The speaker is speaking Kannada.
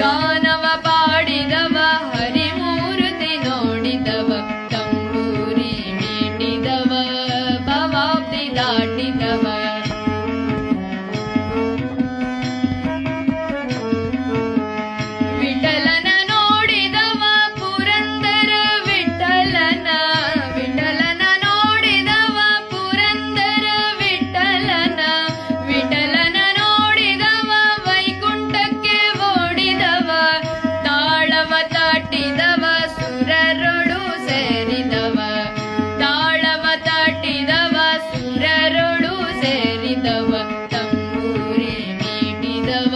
ಗಾನವ ಪಾಡಿದವ ಹರಿಮೂರ್ತಿ ನೋಡಿದವ ತಂಬೂರಿ ಮೀಟಿದವ ಭವಾಬ್ದಿ ದಾಟಿದವ ವಿಠಲನ ನೋಡಿದವ ಪುರಂದರ ವಿಠಲನ ವಿಠಲನ ನೋಡಿದವ ಪುರಂದರ ವಿಠಲನ ವಿಠಲನ ನೋಡಿದವ ವೈಕುಂಠಕ್ಕೆ ಓಡಿದವ ತಾಳವ ತಾಟಿದವ ಸುರರೊಳು ಸೇರಿದವ ತಾಳವ ತಾಟಿದವ ಸುರರೊಳು ಸೇರಿದವ ತಂಬೂರಿ ಮೀಟಿದವ